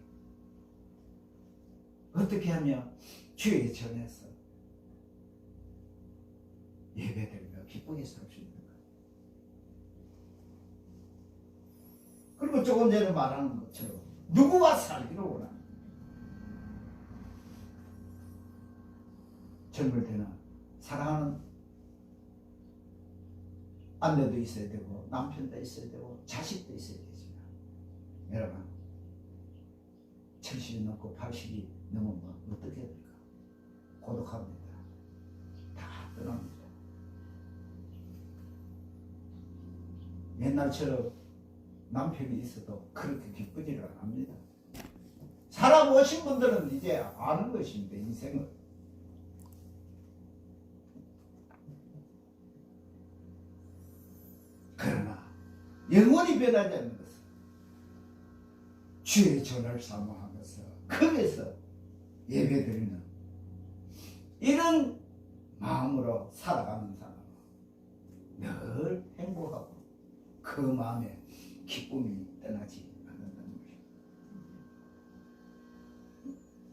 어떻게 하면 주의 전에서 예배드리며 기쁘게 살 수 있는가? 그리고 조금 전에 말하는 것처럼 누구와 살기를 원합니다. 젊을 때는 사랑하는 아내도 있어야 되고 남편도 있어야 되고 자식도 있어야 되지만 여러분 70이 넘고 80이 넘으면 어떻게 됩니까? 고독합니다. 다 떠납니다. 옛날처럼 남편이 있어도 그렇게 기쁘지를 않습니다. 살아보신 분들은 이제 아는 것입니다. 인생을. 그러나 영원히 변하지 않는 것은 주의 전을 사모하면서 거기서 예배드리는 이런 마음으로 살아가는 사람은 늘 행복하고 그 마음에 기쁨이 떠나지 않는다는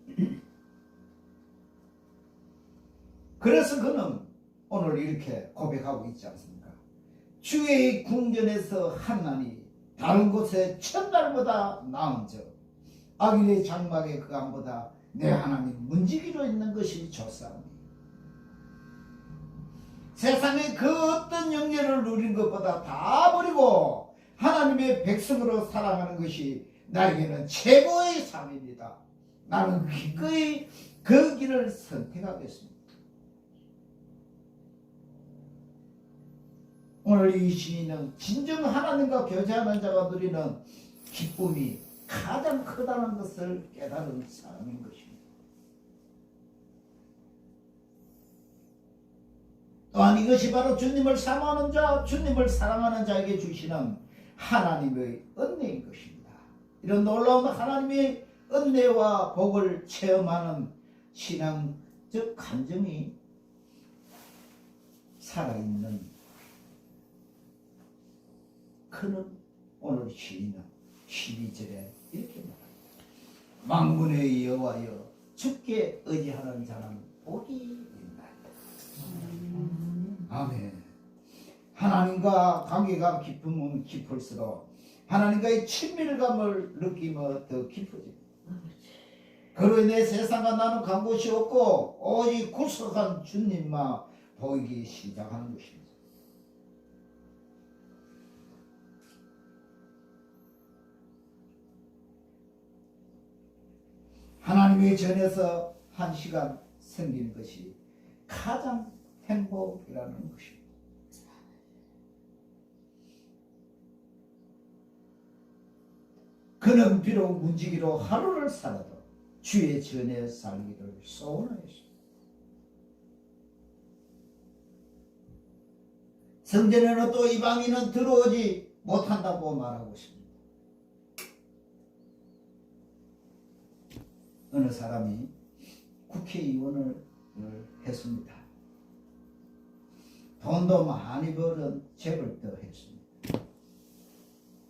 것입니다. 그래서 그는 오늘 이렇게 고백하고 있지 않습니까? 주의 궁전에서 한나니 다른 곳에 천달보다 나은즉 악인의 장막의 그감보다 내 하나님 문지기로 있는 것이 좋사오니 세상의 그 어떤 영예를 누린 것보다 다 버리고 하나님의 백성으로 살아가는 것이 나에게는 최고의 삶입니다. 나는 기꺼이 그 길을 선택하겠습니다. 오늘 이 시인은 진정 하나님과 교제하는 자가 누리는 기쁨이 가장 크다는 것을 깨달은 사람인 것입니다. 또한 이것이 바로 주님을 사모하는 자, 주님을 사랑하는 자에게 주시는 하나님의 은혜인 것입니다. 이런 놀라운 하나님의 은혜와 복을 체험하는 신앙적 감정이 살아있는 그는 오늘 시인은 12절에 이렇게 말합니다. 만군의 여호와여 주께 의지하는 자는 복이 있나이다. 아멘. 하나님과 관계가 깊으면 깊을수록 하나님과의 친밀감을 느끼며 더 깊어집니다. 그로 인해 세상과 나는 간 곳이 없고 오직 구속한 주님만 보이기 시작하는 것입니다. 하나님의 전에서 한 시간 섬기는 것이 가장 행복이라는 것입니다. 그는 비록 문지기로 하루를 살아도 주의 전에 살기를 소원하였습니다. 성전에는 또 이방인은 들어오지 못한다고 말하고 있습니다. 어느 사람이 국회의원을 했습니다. 돈도 많이 벌은 재벌도 했습니다.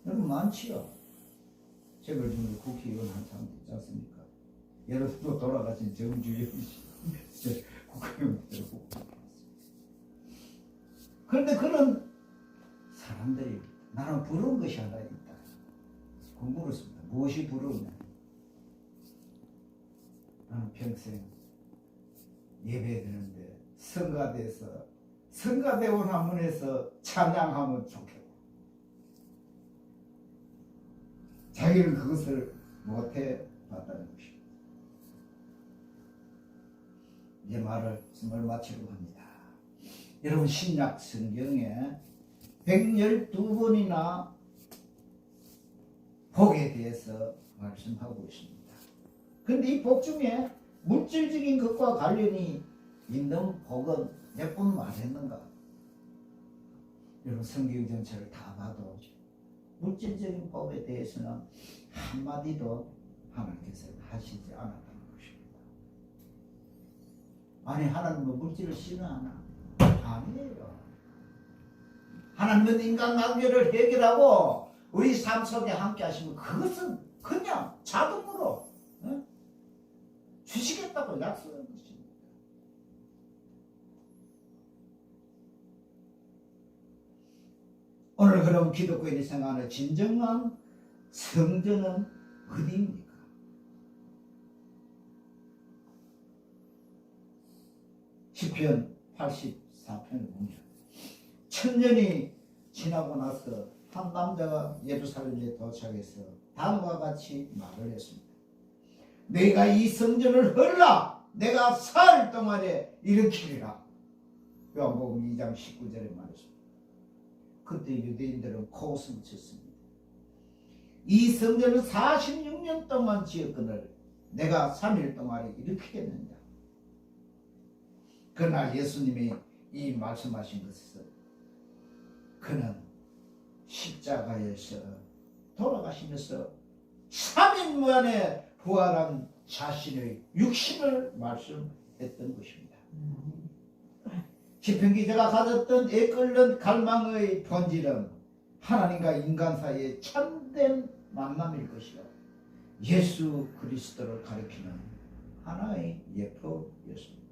여러분 많지요. 재벌 중에 국회의원 한 사람도 있지 않습니까? 예를 들어 돌아가신 정주영 씨 국회의원 되고. 그런데 그런 사람들이 나는 부러운 것이 하나 있다. 궁금했습니다. 무엇이 부러우냐? 나는 평생 예배드는데 성가대원 한문에서 찬양하면 좋겠고 자기는 그것을 못해 봤다는 것입니다. 이제 말씀을 마치려고 합니다. 여러분 신약 성경에 112번이나 복에 대해서 말씀하고 있습니다. 그런데 이 복 중에 물질적인 것과 관련이 있는 복은 몇 번 말했는가? 여러분 성경 전체를 다 봐도 물질적인 복에 대해서는 한마디도 하나님께서 하시지 않았다는 것입니다. 아니 하나님은 물질을 싫어하나? 아니에요. 하나님은 인간관계를 해결하고 우리 삶 속에 함께 하시면 그것은 그냥 자동으로 주시겠다고 약속한 것입니다. 오늘 그럼 기독교인이 생각하는 진정한 성전은 어디입니까? 시편 84편을 보면 천년이 지나고 나서 한 남자가 예루살렘에 도착해서 다음과 같이 말을 했습니다. 내가 이 성전을 헐라 내가 사흘 동안에 일으키리라. 요한복음 2장 19절에 말했습니다. 그때 유대인들은 코웃음을 쳤습니다. 이 성전을 46년 동안 지었거늘 내가 3일 동안에 일으키겠느냐. 그러나 예수님이 이 말씀하신 것은 그는 십자가에서 돌아가시면서 3일 만에 부활한 자신의 육신을 말씀했던 것입니다. 시편 기자가 가졌던 애끓는 갈망의 본질은 하나님과 인간 사이의 참된 만남일 것이요 예수 그리스도를 가리키는 하나의 예표였습니다.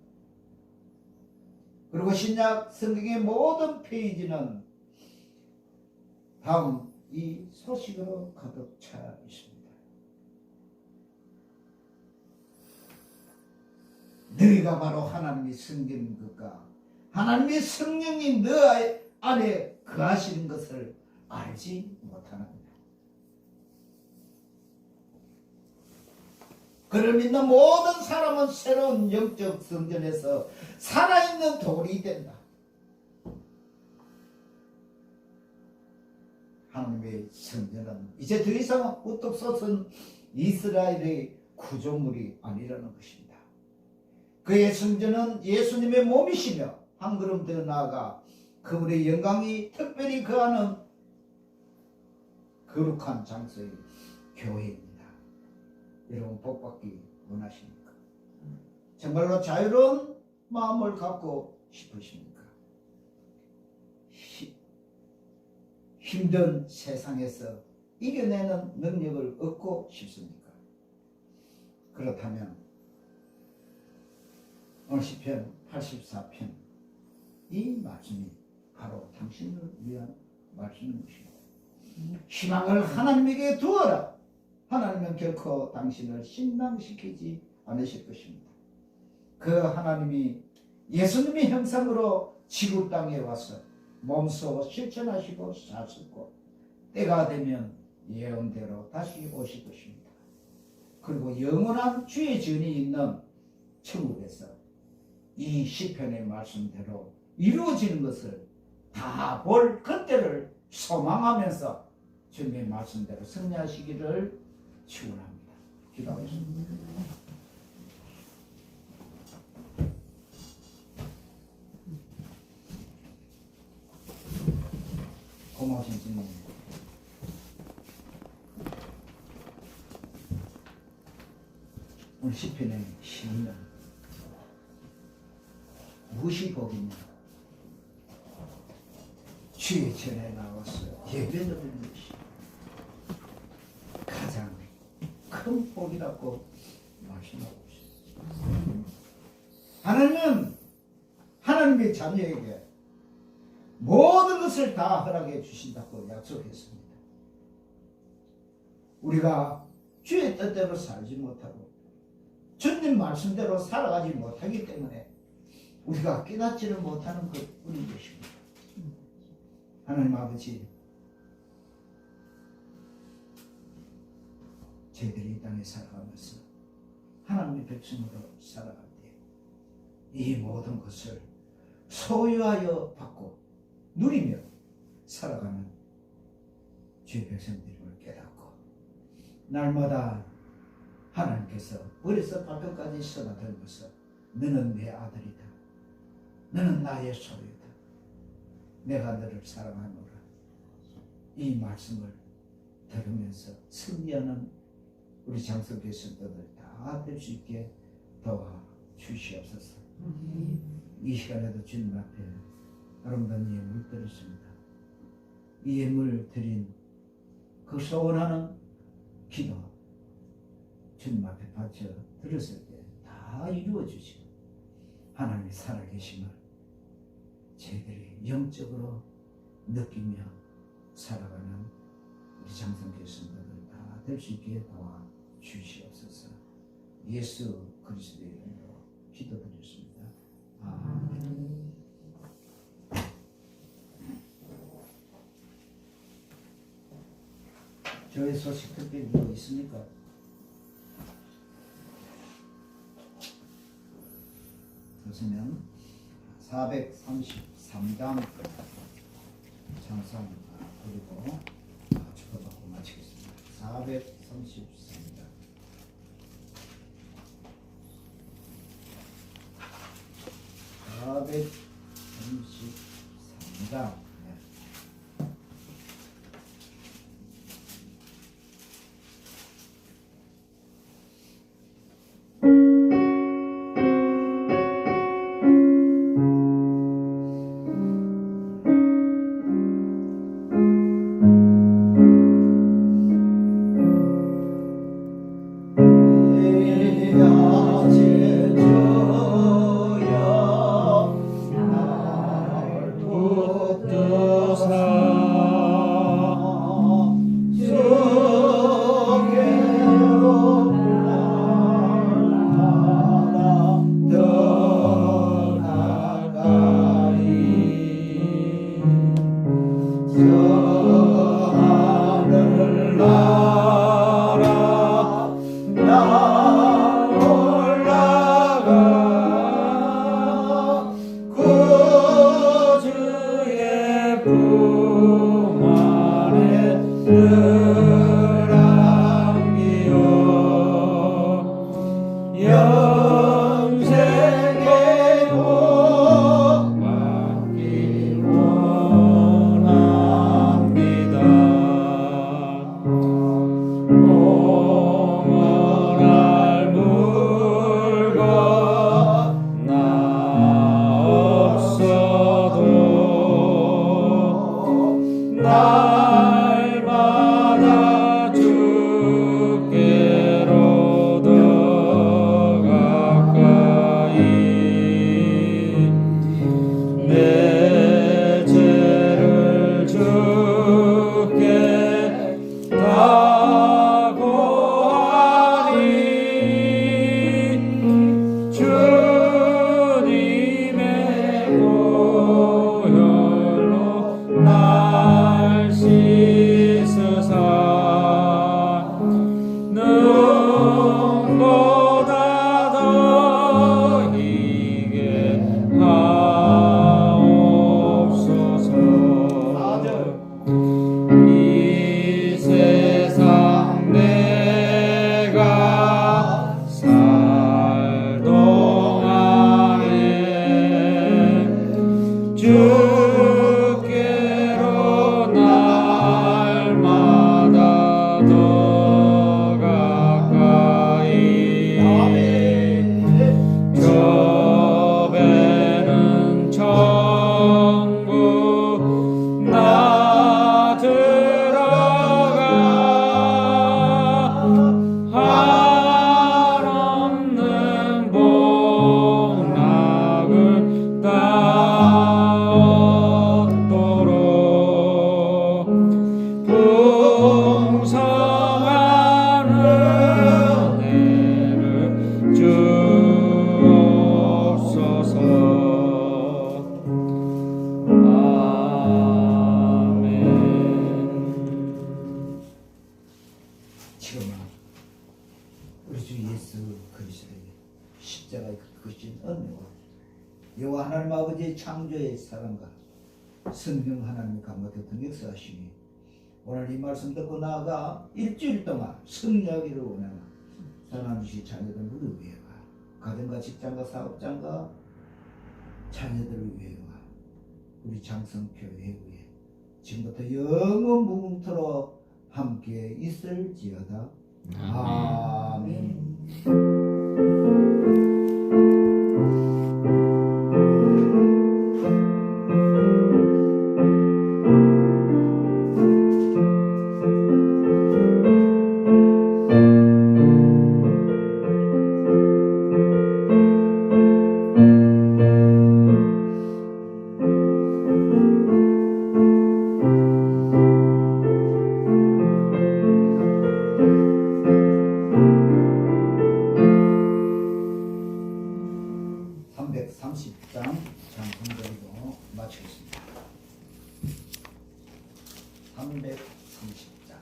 그리고 신약 성경의 모든 페이지는 다음 이 소식으로 가득 차 있습니다. 너희가 바로 하나님이 섬기는 것과 하나님의 성령이 너 안에 거하시는 것을 알지 못하는구나. 그를 믿는 모든 사람은 새로운 영적 성전에서 살아있는 돌이 된다. 하나님의 성전은 이제 더 이상 우뚝 솟은 이스라엘의 구조물이 아니라는 것입니다. 그의 성전은 예수님의 몸이시며 한 걸음 더 나아가 그분의 영광이 특별히 거하는 거룩한 장소의 교회입니다. 여러분 복받기 원하십니까? 정말로 자유로운 마음을 갖고 싶으십니까? 힘든 세상에서 이겨내는 능력을 얻고 싶습니까? 그렇다면 오늘 시편 84편 이 말씀이 바로 당신을 위한 말씀인 것입니다. 희망을 하나님에게 두어라. 하나님은 결코 당신을 실망시키지 않으실 것입니다. 그 하나님이 예수님의 형상으로 지구 땅에 와서 몸소 실천하시고 사셨고 때가 되면 예언대로 다시 오실 것입니다. 그리고 영원한 주의 전이 있는 천국에서 이 시편의 말씀대로 이루어지는 것을 다 볼 그때를 소망하면서 주님의 말씀대로 승리하시기를 축원합니다. 기도하겠습니다. 고마우신 주님, 오늘 시편의 시인은 무엇이 복이냐? 주의 전에 나와서 예배드리는 것이 큰 복이라고 말씀하고 있습니다. 하나님은 하나님의 자녀에게 모든 것을 다 허락해 주신다고 약속했습니다. 우리가 주의 뜻대로 살지 못하고 주님 말씀대로 살아가지 못하기 때문에 우리가 깨닫지를 못하는 것뿐인 것입니다. 하나님 아버지, 저희들이 이 땅에 살아가면서 하나님의 백성으로 살아갈 때 이 모든 것을 소유하여 받고 누리며 살아가는 주의 백성들임을 깨닫고 날마다 하나님께서 어려서 발끝까지 써나들면서 너는 내 아들이다, 너는 나의 소유다, 내가 너를 사랑하노라, 이 말씀을 들으면서 승리하는 우리 장성교 성도들 다 될 수 있게 도와 주시옵소서. 이 시간에도 주님 앞에 아름다운 예물 드렸습니다. 이 예물 드린 그 소원하는 기도 주님 앞에 바쳐 드렸을 때 다 이루어 주시고 하나님이 살아계심을 저희들이 영적으로 느끼며 살아가는 우리 장성교 성도들 다 될 수 있게 도와 주시옵소서. 예수 그리스도의 이름으로 기도드렸습니다. 아멘. 저희 소식 특별히 뭐 있습니까? 그렇으면 433장 찬송 그리고 축복받고 마치겠습니다. 433장 433장 날 만주의 창조의 사랑과 성령 하나님의 감각했던 역사하시니 오늘 이 말씀 듣고 나아가 일주일 동안 승리하기를 원하는 하나님의 자녀들 모두 위해와 가정과 직장과 사업장과 자녀들을 위해와 우리 장성교회 위에 지금부터 영원 무궁토록 함께 있을지어다. 아멘. 장성절도 마치겠습니다. 330장.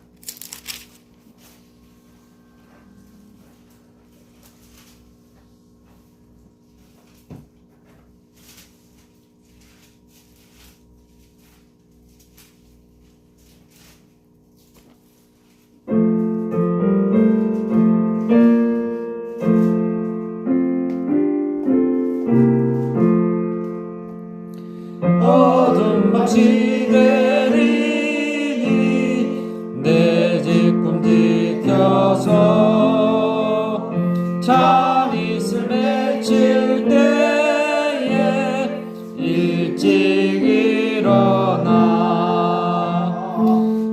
어둠 밤시 되리니 내 직분 지켜서 참 있을 맺힐 때에 일찍 일어나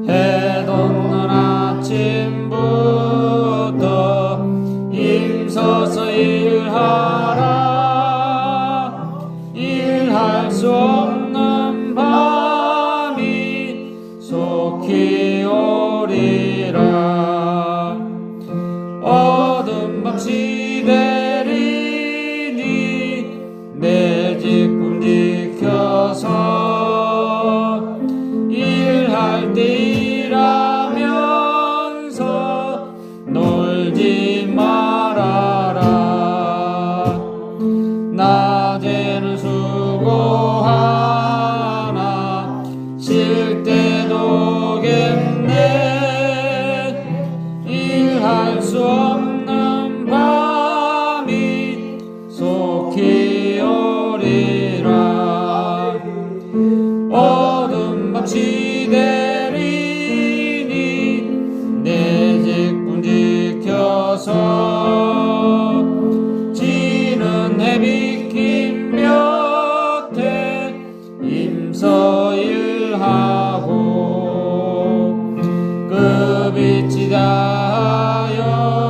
해 돋는 아침부터 힘써서 일하라. 일할 수 없는 밤이 속히 오리라. 어둠 밤시 되리니 내 직분 지켜서 일할 때 일하면서 놀지 말아라. 낮에는 수고하나 쉴 때도 겠네. 일할 수 없는 밤이 속히 오리라. 어둠 밤시 되리니 내 직분 지켜서 지는 해비 긴 볕에 임서 일하고 그 빛이 닿아요